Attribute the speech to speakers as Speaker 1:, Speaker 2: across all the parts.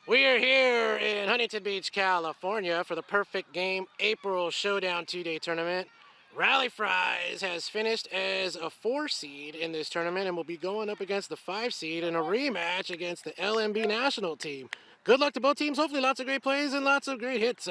Speaker 1: We are here in Huntington Beach, California for the Perfect Game April Showdown 2-day tournament. Rally Fries has finished as a 4 seed in this tournament and will be going up against the 5 seed in a rematch against the LMB national team. Good luck to both teams. Hopefully lots of great plays and lots of great hits.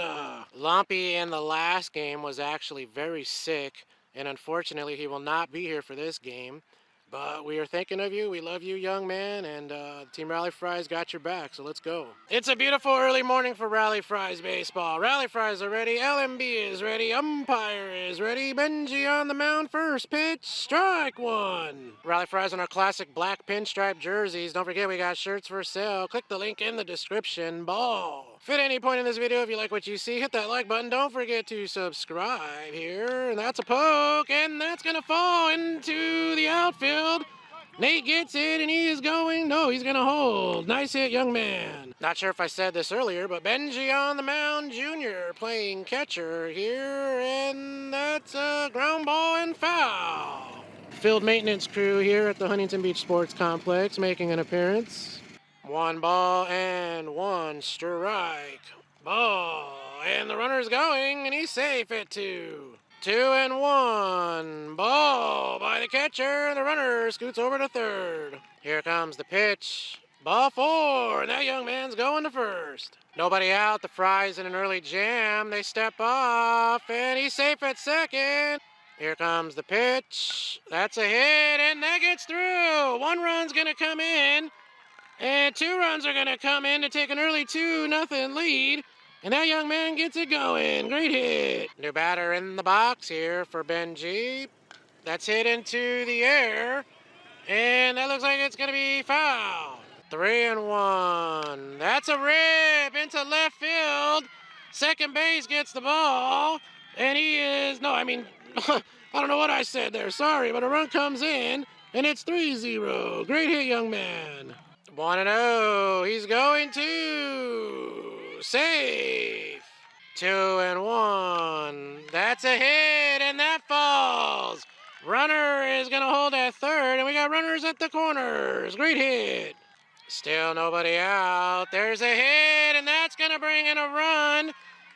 Speaker 1: Lumpy in the last game was actually very sick, and unfortunately he will not be here for this game. But we are thinking of you. We love you, young man, and Team Rally Fries got your back, so let's go. It's a beautiful early morning for Rally Fries baseball. Rally Fries are ready. LMB is ready. Umpire is ready. Benji on the mound. First pitch. Strike one. Rally Fries in our classic black pinstripe jerseys. Don't forget we got shirts for sale. Click the link in the description. Ball. If at any point in this video, if you like what you see, hit that like button. Don't forget to subscribe here. And that's a poke, and that's going to fall into the outfield. Nate gets it, and he is going. No, he's going to hold. Nice hit, young man. Not sure if I said this earlier, but Benji on the mound, Junior, playing catcher here, and that's a ground ball and foul. Field maintenance crew here at the Huntington Beach Sports Complex making an appearance. 1 ball and 1 strike. Ball, and the runner's going, and he's safe at 2. 2 and 1. Ball by the catcher, and the runner scoots over to third. Here comes the pitch. Ball 4, and that young man's going to first. Nobody out. The Fries in an early jam. They step off, and he's safe at second. Here comes the pitch. That's a hit, and that gets through. 1 run's going to come in, and 2 runs are going to come in to take an early 2-0 lead. And that young man gets it going. Great hit. New batter in the box here for Benji. That's hit into the air. And that looks like it's going to be foul. 3 and 1. That's a rip into left field. Second base gets the ball. And he is, I don't know what I said there. Sorry, but a run comes in. And it's 3-0. Great hit, young man. 1-0. He's going to. Safe. 2 and 1. That's a hit, and that falls. Runner is going to hold at third, and we got runners at the corners. Great hit. Still nobody out. There's a hit, and that's going to bring in a run.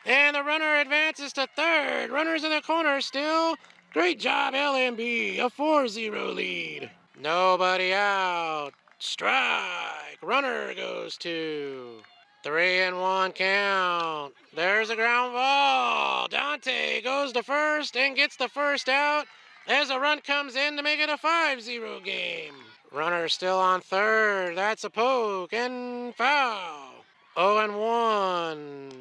Speaker 1: And the runner advances to third. Runners in the corner still. Great job, LMB. A 4-0 lead. Nobody out. Strike. Runner goes to. 3 and 1 count. There's a ground ball. Dante goes to first and gets the first out as a run comes in to make it a 5-0 game. Runner still on third. That's a poke and foul. 0 and 1.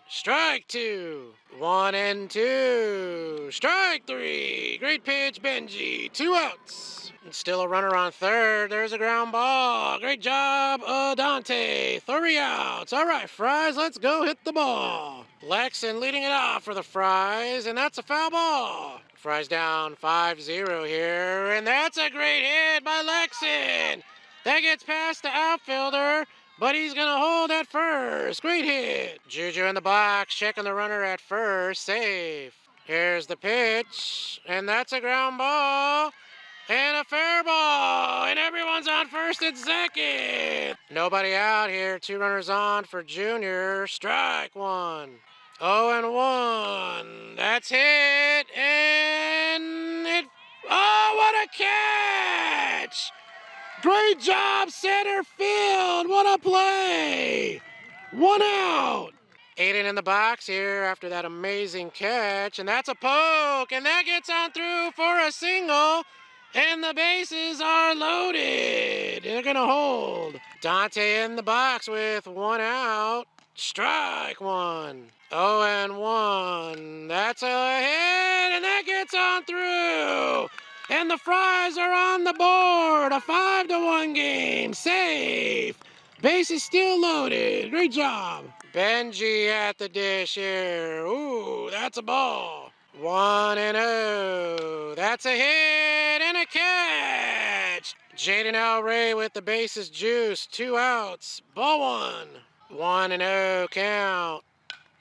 Speaker 1: Strike 2. 1 and 2. Strike 3. Great pitch, Benji. 2 outs. Still a runner on third. There's a ground ball. Great job, Dante. 3 outs. All right, Fries, let's go hit the ball. Lexon leading it off for the Fries, and that's a foul ball. Fries down 5-0 here, and that's a great hit by Lexon. That gets past the outfielder, but he's going to hold at first. Great hit. Juju in the box, checking the runner at first. Safe. Here's the pitch, and that's a ground ball. And a fair ball, and everyone's on first and second. Nobody out here. 2 runners on for Junior. Strike 1. 0 and 1. That's hit, and it. Oh, what a catch! Great job, center field. What a play! 1 out. Aiden in the box here after that amazing catch, and that's a poke, and that gets on through for a single. And the bases are loaded. They're going to hold. Dante in the box with 1 out. Strike 1. 0 and 1. That's a hit, and that gets on through. And the Fries are on the board. A 5-1 game. Safe. Bases still loaded. Great job. Benji at the dish here. Ooh, that's a ball. 1 and 0. That's a hit and a catch. Jaden Alray with the bases juice. 2 outs. Ball 1. 1 and 0 count.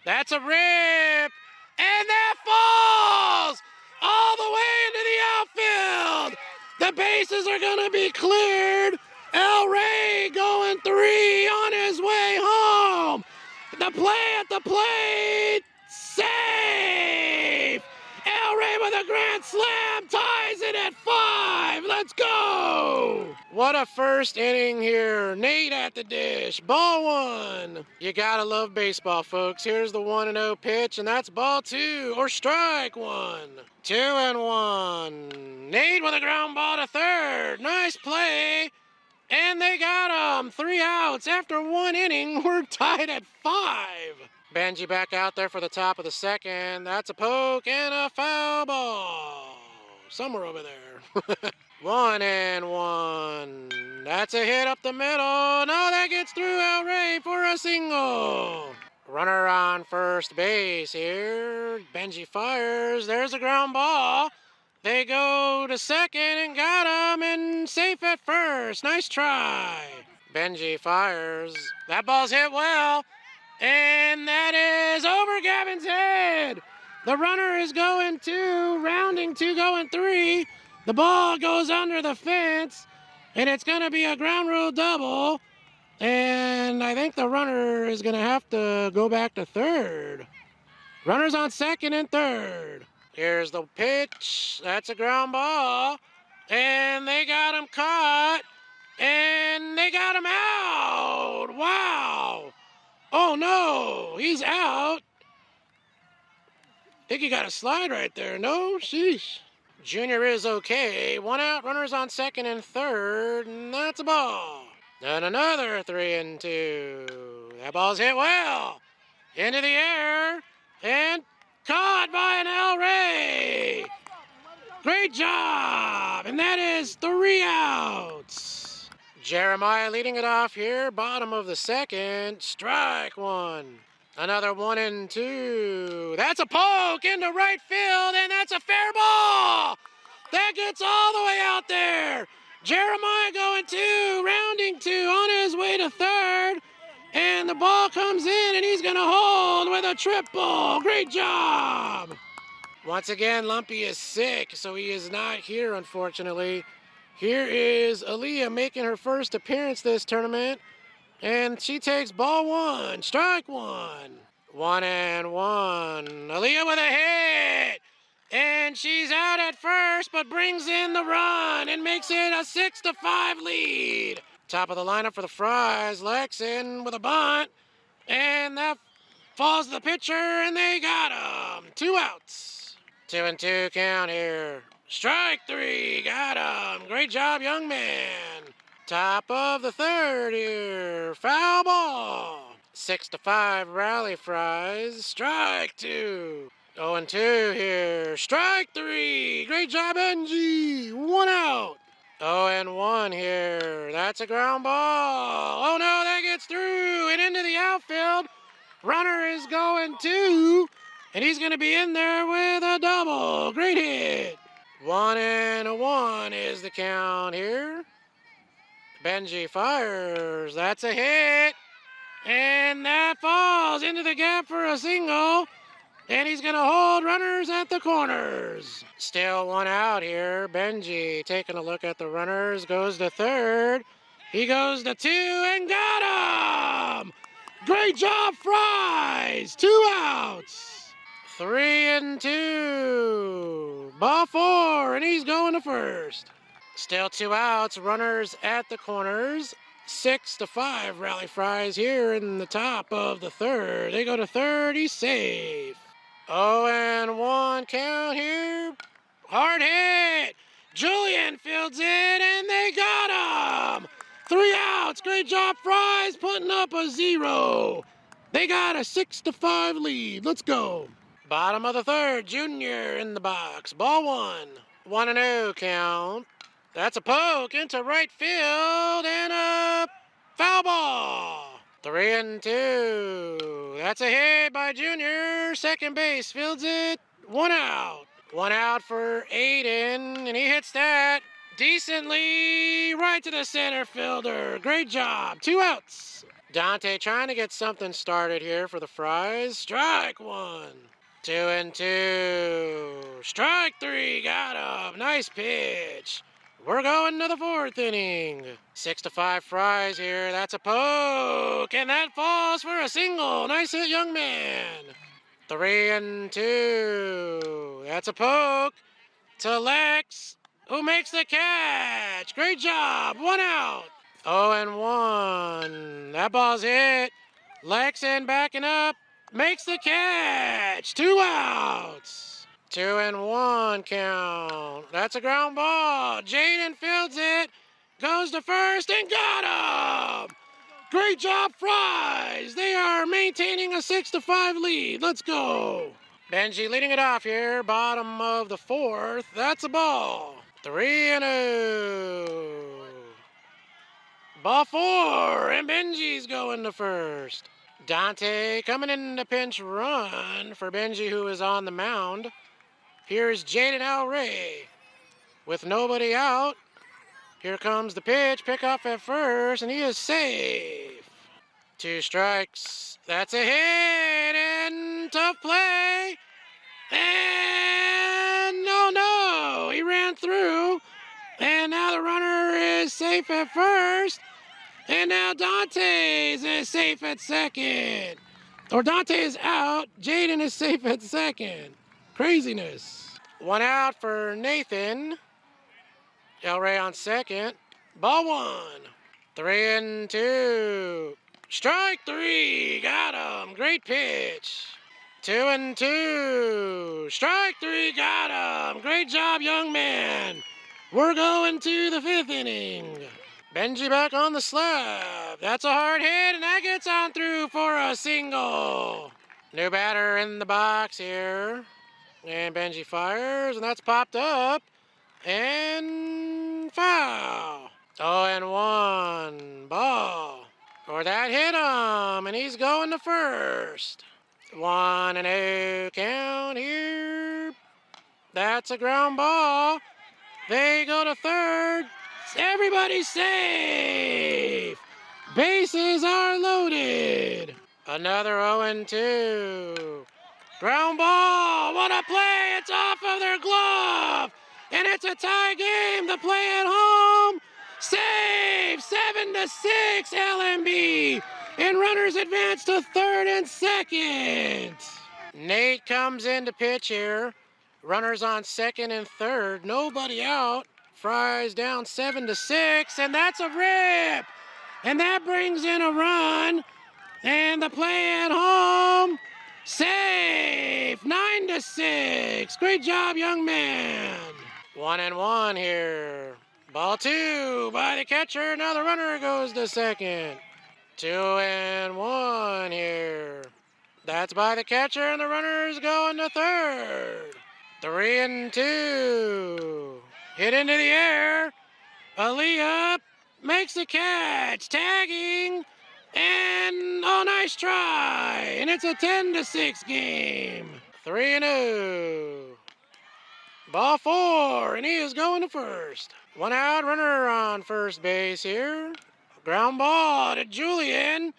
Speaker 1: That's a rip. And that falls all the way into the outfield. The bases are going to be cleared. Alray going 3 on his way home. the play at the plate. Safe. El Rey with a grand slam ties it at 5. Let's go. What a first inning here. Nate at the dish. Ball 1. You gotta love baseball, folks. Here's the 1-0 pitch, and that's ball 2, or strike 1. 2-1. Nate with a ground ball to third. Nice play. And they got him. 3 outs. After 1 inning, we're tied at 5. Benji back out there for the top of the second. That's a poke and a foul ball. Somewhere over there. 1-1. That's a hit up the middle. No, that gets through El Rey for a single. Runner on first base here. Benji fires. There's a ground ball. They go to second and got him, and safe at first. Nice try. Benji fires. That ball's hit well. And that is over Gavin's head. The runner is going 2, rounding 2, going 3. The ball goes under the fence, and it's going to be a ground rule double. And I think the runner is going to have to go back to third. Runner's on second and third. Here's the pitch. That's a ground ball. And they got him caught. And they got him out. Wow. Oh, no, he's out. I think he got a slide right there. No, sheesh. Junior is okay. 1 out, runners on second and third, and that's a ball. And another 3-2. That ball's hit well. Into the air, and caught by an El Rey. Great job, and that is 3 outs. Jeremiah leading it off here, bottom of the second, strike 1. Another 1-2. That's a poke into right field, and that's a fair ball. That gets all the way out there. Jeremiah going 2, rounding 2, on his way to third, and the ball comes in, and he's going to hold with a triple. Great job. Once again, Lumpy is sick, so he is not here, unfortunately. Here is Aaliyah making her first appearance this tournament, and she takes ball 1, strike 1. 1-1. Aaliyah with a hit, and she's out at first, but brings in the run and makes it a 6-5 lead. Top of the lineup for the Fries, Lexon with a bunt, and that falls to the pitcher, and they got him. 2 outs. 2-2 count here. Strike 3, got him. Great job, young man. Top of the third here, foul ball. 6-5 rally Fries. Strike 2. 0-2 here. Strike 3. Great job, Benji. 1 out. 0-1 here. That's a ground ball. Oh no, that gets through and into the outfield. Runner is going 2, and he's going to be in there with a double. Great hit. 1-1 is the count here. Benji fires. That's a hit. And that falls into the gap for a single. And he's going to hold runners at the corners. Still 1 out here. Benji taking a look at the runners. Goes to third. He goes to 2 and got him. Great job, Fries. 2 outs. 3-2. Ball 4, and he's going to first. Still 2 outs. Runners at the corners. 6-5 rally Fries here in the top of the third. They go to third. He's safe. 0-1 count here. Hard hit. Julian fields it, and they got him. 3 outs. Great job, Fries, putting up a 0. They got a 6-5 lead. Let's go. Bottom of the third, Junior in the box. Ball 1. 1-0 count. That's a poke into right field and a foul ball. 3-2. That's a hit by Junior. Second base fields it. 1 out. 1 out for Aiden, and he hits that decently right to the center fielder. Great job. 2 outs. Dante trying to get something started here for the Fries. Strike 1. 2-2. Strike 3. Got him. Nice pitch. We're going to the 4th inning. 6-5 Fries here. That's a poke, and that falls for a single. Nice hit, young man. 3-2. That's a poke to Lex, who makes the catch. Great job. 1 out. 0-1. That ball's hit. Lexan backing up. Makes the catch. 2 outs. 2-1 count. That's a ground ball. Jaden fields it. Goes to first and got him. Great job, Fries. They are maintaining a 6-5 lead. Let's go. Benji leading it off here. Bottom of the 4th. That's a ball. 3-0. Ball 4, and Benji's going to first. Dante coming in to pinch run for Benji, who is on the mound. Here's Jaden Alray with nobody out. Here comes the pitch, pick off at first, and he is safe. 2 strikes. That's a hit, and tough play. And no, he ran through. And now the runner is safe at first. And now Dante's is safe at second. Or Dante is out. Jaden is safe at second. Craziness. 1 out for Nathan. El Rey on second. Ball 1. 3-2. Strike 3. Got him. Great pitch. 2-2. Strike 3. Got him. Great job, young man. We're going to the 5th inning. Benji back on the slab. That's a hard hit, and that gets on through for a single. New batter in the box here. And Benji fires, and that's popped up. And foul. 0-1. Ball. Or that hit him, and he's going to first. 1-0 count here. That's a ground ball. They go to third. Everybody's safe. Bases are loaded. Another 0-2. Ground ball. What a play. It's off of their glove. And it's a tie game. The play at home. Save. 7-6 LMB. And runners advance to third and second. Nate comes in to pitch here. Runners on second and third. Nobody out. Fries down 7-6, and that's a rip. And that brings in a run. And the play at home, safe. 9-6. Great job, young man. 1-1 here. Ball 2 by the catcher. Now the runner goes to second. 2-1 here. That's by the catcher, and the runner's going to third. 3-2. Hit into the air. Aaliyah makes the catch. Tagging. And nice try. And it's a 10-6 game. 3-0. Ball 4. And he is going to first. 1 out. Runner on first base here. Ground ball to Julian.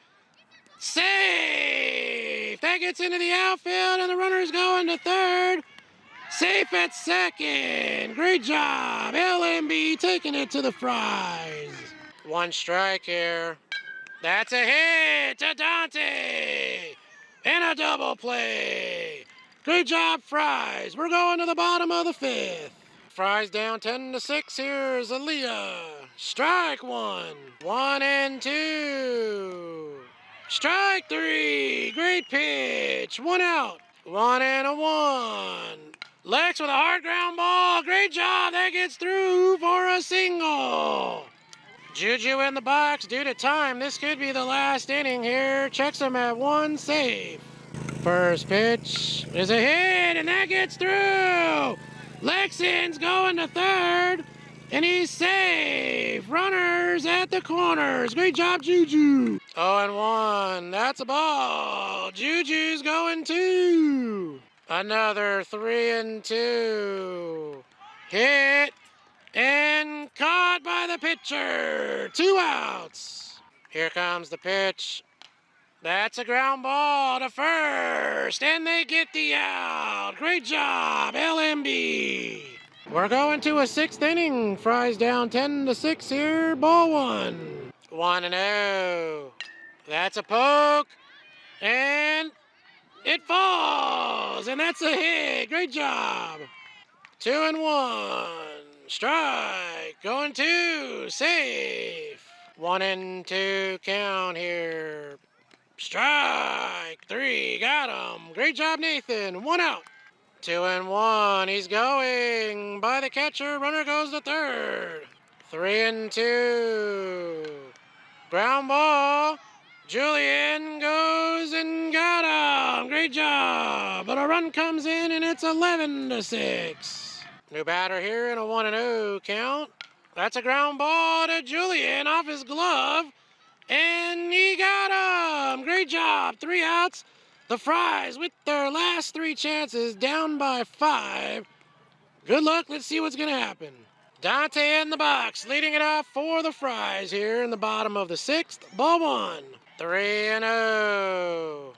Speaker 1: Safe. That gets into the outfield, and the runner's going to third. Safe at second. Great job. LMB taking it to the Fries. 1 strike here. That's a hit to Dante. And a double play. Great job, Fries. We're going to the bottom of the 5th. Fries down 10-6. Here's Aaliyah. Strike 1. 1-2. Strike 3. Great pitch. 1 out. 1-1. Lex with a hard ground ball. Great job. That gets through for a single. Juju in the box due to time. This could be the last inning here. Checks him at 1 safe. First pitch is a hit, and that gets through. Lexington's going to third, and he's safe. Runners at the corners. Great job, Juju. 0-1. That's a ball. Juju's going 2. Another 3-2. Hit and caught by the pitcher. 2 outs. Here comes the pitch. That's a ground ball to first, and they get the out. Great job, LMB. We're going to a sixth inning. Fries down 10-6 here. Ball one. 1-0. That's a poke. And it falls. And that's a hit. Great job. 2-1. Strike. Going two. Safe. 1-2 count here. Strike. 3. Got him. Great job, Nathan. 1 out. 2-1. He's going by the catcher. Runner goes to third. 3-2. Ground ball. Julian goes and got him. Great job. But a run comes in and it's 11-6. New batter here in a 1-0 count. That's a ground ball to Julian off his glove. And he got him. Great job. 3 outs. The Fries, with their last 3 chances, down by 5. Good luck. Let's see what's going to happen. Dante in the box, leading it off for the Fries here in the bottom of the 6th. Ball 1. 3-0.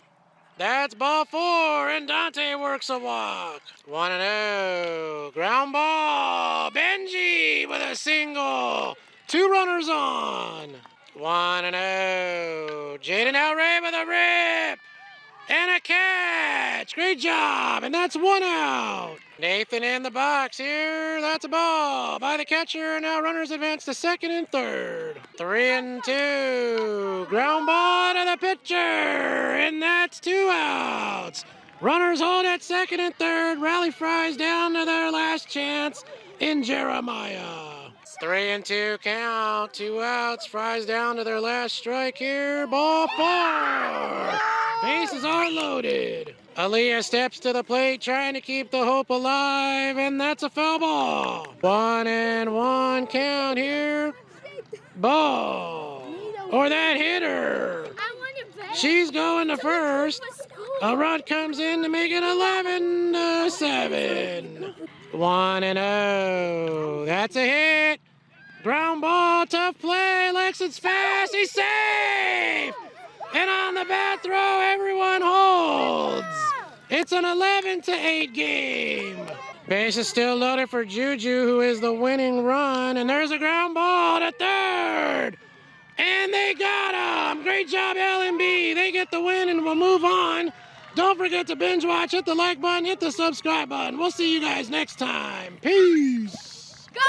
Speaker 1: That's ball 4, and Dante works a walk. 1-0. Ground ball. Benji with a single. 2 runners on. 1-0. Jaden Ouray with a rip. And a catch. Great job. And that's 1 out. Nathan in the box here. That's a ball by the catcher. Now runners advance to second and third. 3-2. Ground ball to the pitcher. And that's 2 outs. Runners hold at second and third. Rally Fries down to their last chance in Jeremiah. 3-2 count. 2 outs. Fries down to their last strike here. Ball 4. Bases are loaded. Aaliyah steps to the plate trying to keep the hope alive, and that's a foul ball. 1-1 count here. Ball. Or that hitter. She's going to first. A run comes in to make it 11-7. 1-0. That's a hit. Ground ball, tough play. Lexon's fast. He's safe. And on the bat throw, everyone holds. It's an 11-8 game. Base is still loaded for Juju, who is the winning run. And there's a ground ball to third. And they got him. Great job, L&B. They get the win, and we'll move on. Don't forget to binge watch. Hit the like button. Hit the subscribe button. We'll see you guys next time. Peace.
Speaker 2: Go!